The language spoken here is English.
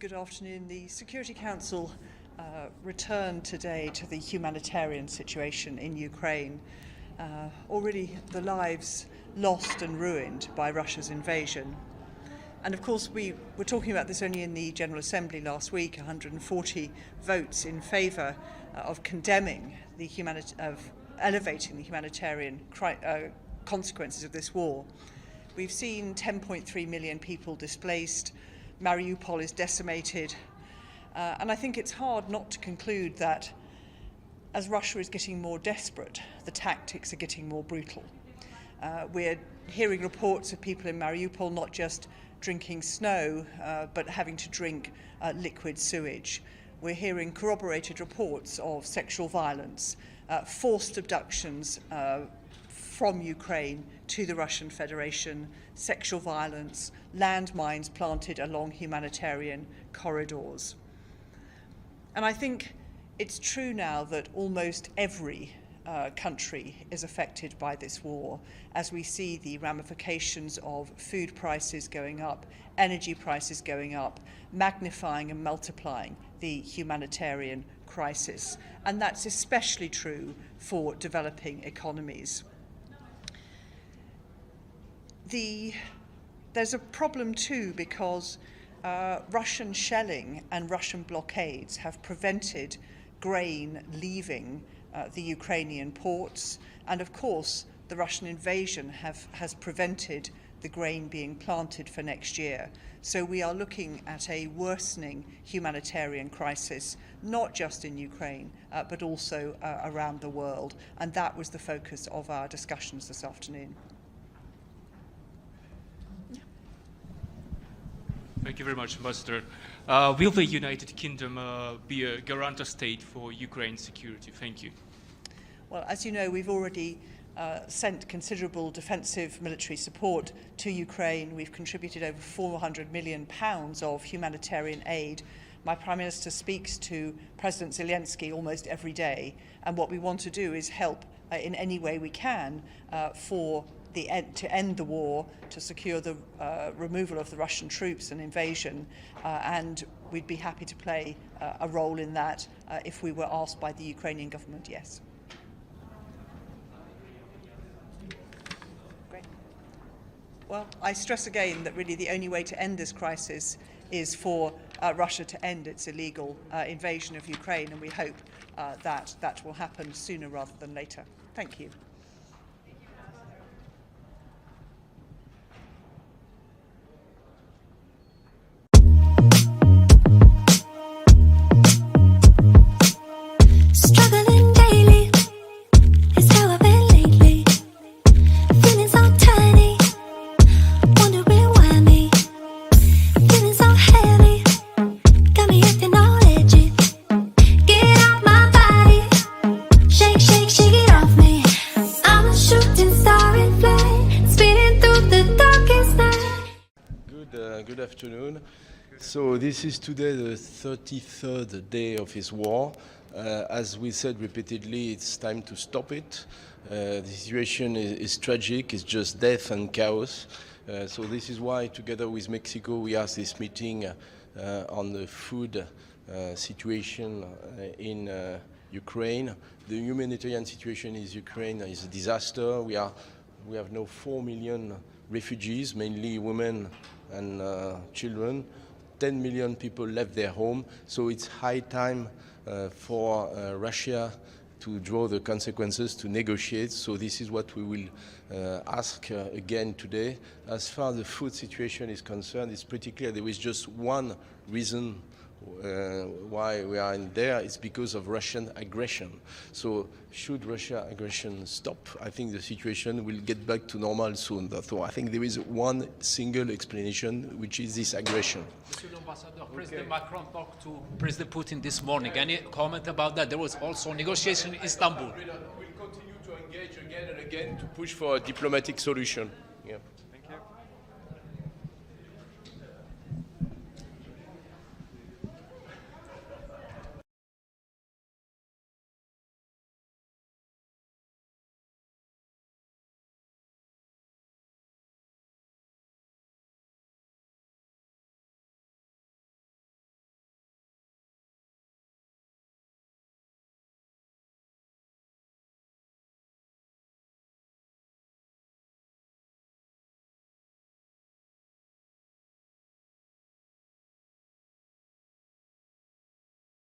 Good afternoon. The Security Council returned today to the humanitarian situation in Ukraine. Already the lives lost and ruined by Russia's invasion. And of course we were talking about this only in the General Assembly last week, 140 votes in favour of condemning of elevating the humanitarian consequences of this war. We've seen 10.3 million people displaced. Mariupol is decimated. And I think it's hard not to conclude that as Russia is getting more desperate, the tactics are getting more brutal. We're hearing reports of people in Mariupol not just drinking snow, but having to drink liquid sewage. We're hearing corroborated reports of sexual violence, forced abductions from Ukraine to the Russian Federation, sexual violence, landmines planted along humanitarian corridors. And I think it's true now that almost every country is affected by this war, as we see the ramifications of food prices going up, energy prices going up, magnifying and multiplying the humanitarian crisis. And that's especially true for developing economies. There's a problem too because Russian shelling and Russian blockades have prevented grain leaving the Ukrainian ports, and of course the Russian invasion has prevented the grain being planted for next year. So we are looking at a worsening humanitarian crisis, not just in Ukraine, but also around the world, and that was the focus of our discussions this afternoon. Thank you very much, Ambassador. Will the United Kingdom be a guarantor state for Ukraine's security? Thank you. Well, as you know, we've already sent considerable defensive military support to Ukraine. We've contributed over £400 million of humanitarian aid. My Prime Minister speaks to President Zelensky almost every day, and what we want to do is help in any way we can to end the war, to secure the removal of the Russian troops and invasion, and we'd be happy to play a role in that if we were asked by the Ukrainian government, yes. Great. Well, I stress again that really the only way to end this crisis is for Russia to end its illegal invasion of Ukraine, and we hope that will happen sooner rather than later. Thank you. Good afternoon. So this is today the 33rd day of this war. As we said repeatedly, it's time to stop it. The situation is tragic. It's just death and chaos. So this is why, together with Mexico, we asked this meeting on the food situation in Ukraine. The humanitarian situation in Ukraine is a disaster. We have now 4 million refugees, mainly women and children. 10 million people left their home, so it's high time for Russia to draw the consequences, to negotiate. So this is what we will ask again today. As far as the food situation is concerned, it's pretty clear there is just one reason why we are in there. It's because of Russian aggression. So should Russia aggression stop, I think the situation will get back to normal soon. So I think there is one single explanation, which is this aggression. Monsieur l'Ambassadeur, President Macron talked to President Putin this morning. Any comment about that? There was also negotiation in Istanbul. We'll continue to engage again and again to push for a diplomatic solution.